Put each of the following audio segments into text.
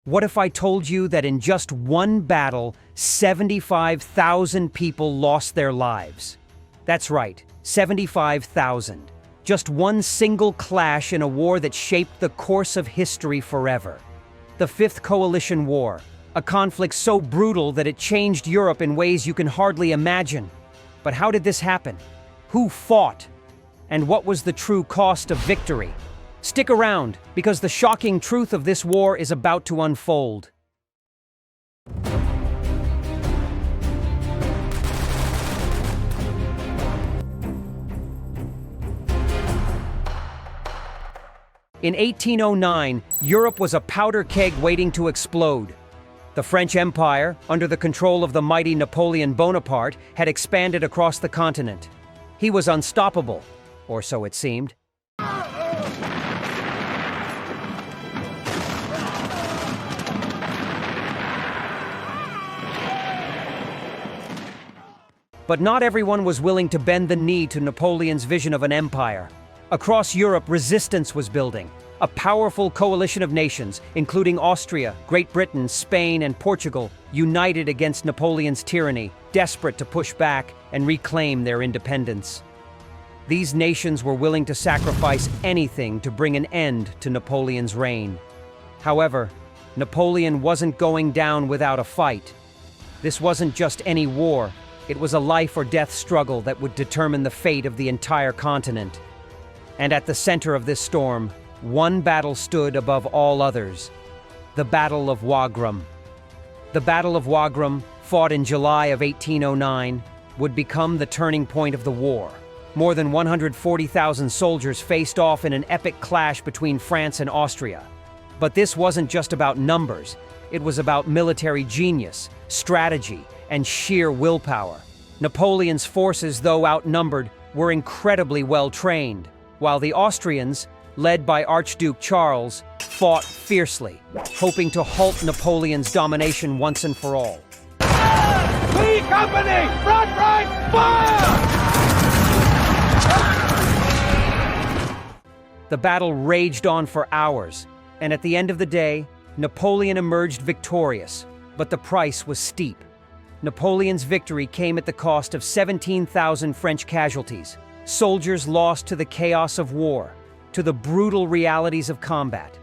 What if I told you that in just one battle, 75,000 people lost their lives? That's right, 75,000. Just one single clash in a war that shaped the course of history forever. The Fifth Coalition War, a conflict so brutal that it changed Europe in ways you can hardly imagine. But how did this happen? Who fought? And what was the true cost of victory? Stick around, because the shocking truth of this war is about to unfold. In 1809, Europe was a powder keg waiting to explode. The French Empire, under the control of the mighty Napoleon Bonaparte, had expanded across the continent. He was unstoppable, or so it seemed. But not everyone was willing to bend the knee to Napoleon's vision of an empire. Across Europe, resistance was building. A powerful coalition of nations, including Austria, Great Britain, Spain, and Portugal, united against Napoleon's tyranny, desperate to push back and reclaim their independence. These nations were willing to sacrifice anything to bring an end to Napoleon's reign. However, Napoleon wasn't going down without a fight. This wasn't just any war. It was a life-or-death struggle that would determine the fate of the entire continent. And at the center of this storm, one battle stood above all others: the Battle of Wagram. The Battle of Wagram, fought in July of 1809, would become the turning point of the war. More than 140,000 soldiers faced off in an epic clash between France and Austria. But this wasn't just about numbers. It was about military genius, strategy, and sheer willpower. Napoleon's forces, though outnumbered, were incredibly well trained, while the Austrians, led by Archduke Charles, fought fiercely, hoping to halt Napoleon's domination once and for all. B Company! Front right! Fire! The battle raged on for hours, and at the end of the day, Napoleon emerged victorious, but the price was steep. Napoleon's victory came at the cost of 17,000 French casualties. Soldiers lost to the chaos of war, to the brutal realities of combat.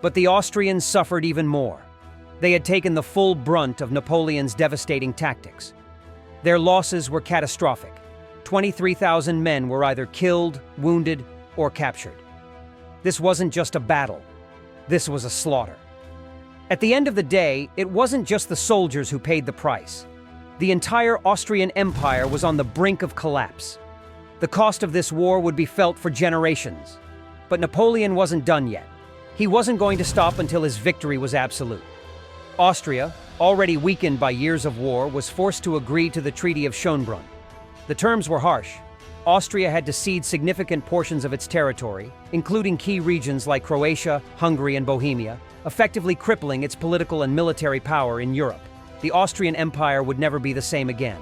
But the Austrians suffered even more. They had taken the full brunt of Napoleon's devastating tactics. Their losses were catastrophic. 23,000 men were either killed, wounded, or captured. This wasn't just a battle. This was a slaughter. At the end of the day, it wasn't just the soldiers who paid the price. The entire Austrian Empire was on the brink of collapse. The cost of this war would be felt for generations. But Napoleon wasn't done yet. He wasn't going to stop until his victory was absolute. Austria, already weakened by years of war, was forced to agree to the Treaty of Schönbrunn. The terms were harsh. Austria had to cede significant portions of its territory, including key regions like Croatia, Hungary, and Bohemia, effectively crippling its political and military power in Europe. The Austrian Empire would never be the same again.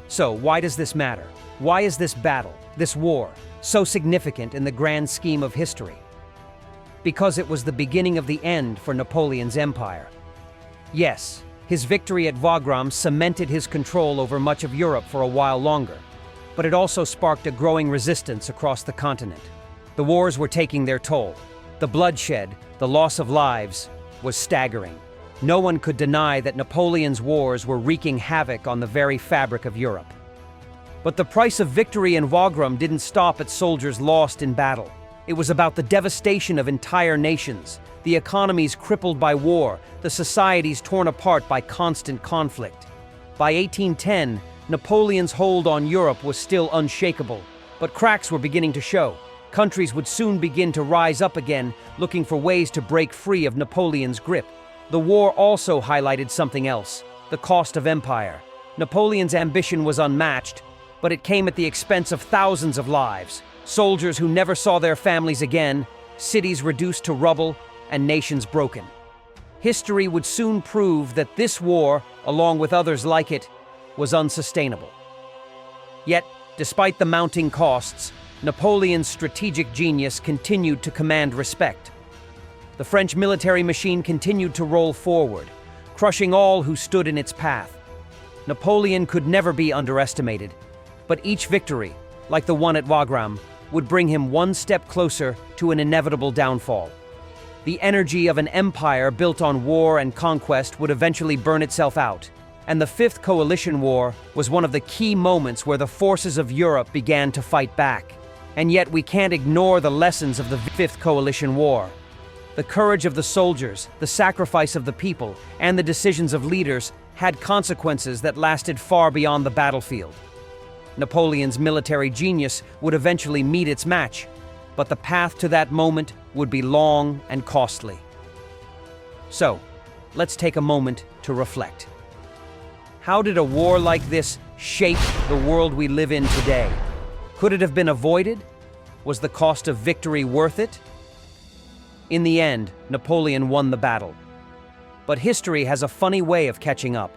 So, why does this matter? Why is this battle, this war, so significant in the grand scheme of history? Because it was the beginning of the end for Napoleon's empire. Yes, his victory at Wagram cemented his control over much of Europe for a while longer, but it also sparked a growing resistance across the continent. The wars were taking their toll. The bloodshed, the loss of lives, was staggering. No one could deny that Napoleon's wars were wreaking havoc on the very fabric of Europe. But the price of victory in Wagram didn't stop at soldiers lost in battle. It was about the devastation of entire nations, the economies crippled by war, the societies torn apart by constant conflict. By 1810, Napoleon's hold on Europe was still unshakable, but cracks were beginning to show. Countries would soon begin to rise up again, looking for ways to break free of Napoleon's grip. The war also highlighted something else: the cost of empire. Napoleon's ambition was unmatched, but it came at the expense of thousands of lives. Soldiers who never saw their families again, cities reduced to rubble, and nations broken. History would soon prove that this war, along with others like it, was unsustainable. Yet, despite the mounting costs, Napoleon's strategic genius continued to command respect. The French military machine continued to roll forward, crushing all who stood in its path. Napoleon could never be underestimated, but each victory, like the one at Wagram, would bring him one step closer to an inevitable downfall. The energy of an empire built on war and conquest would eventually burn itself out, and the Fifth Coalition War was one of the key moments where the forces of Europe began to fight back. And yet we can't ignore the lessons of the Fifth Coalition War. The courage of the soldiers, the sacrifice of the people, and the decisions of leaders had consequences that lasted far beyond the battlefield. Napoleon's military genius would eventually meet its match, but the path to that moment would be long and costly. So, let's take a moment to reflect. How did a war like this shape the world we live in today? Could it have been avoided? Was the cost of victory worth it? In the end, Napoleon won the battle. But history has a funny way of catching up,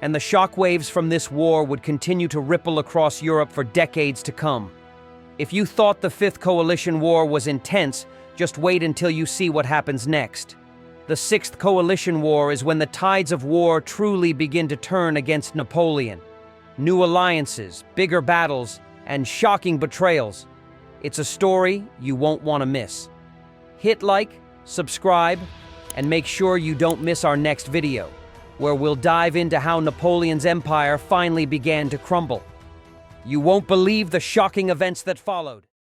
and the shockwaves from this war would continue to ripple across Europe for decades to come. If you thought the Fifth Coalition War was intense, just wait until you see what happens next. The Sixth Coalition War is when the tides of war truly begin to turn against Napoleon. New alliances, bigger battles, and shocking betrayals. It's a story you won't want to miss. Hit like, subscribe, and make sure you don't miss our next video, where we'll dive into how Napoleon's empire finally began to crumble. You won't believe the shocking events that followed.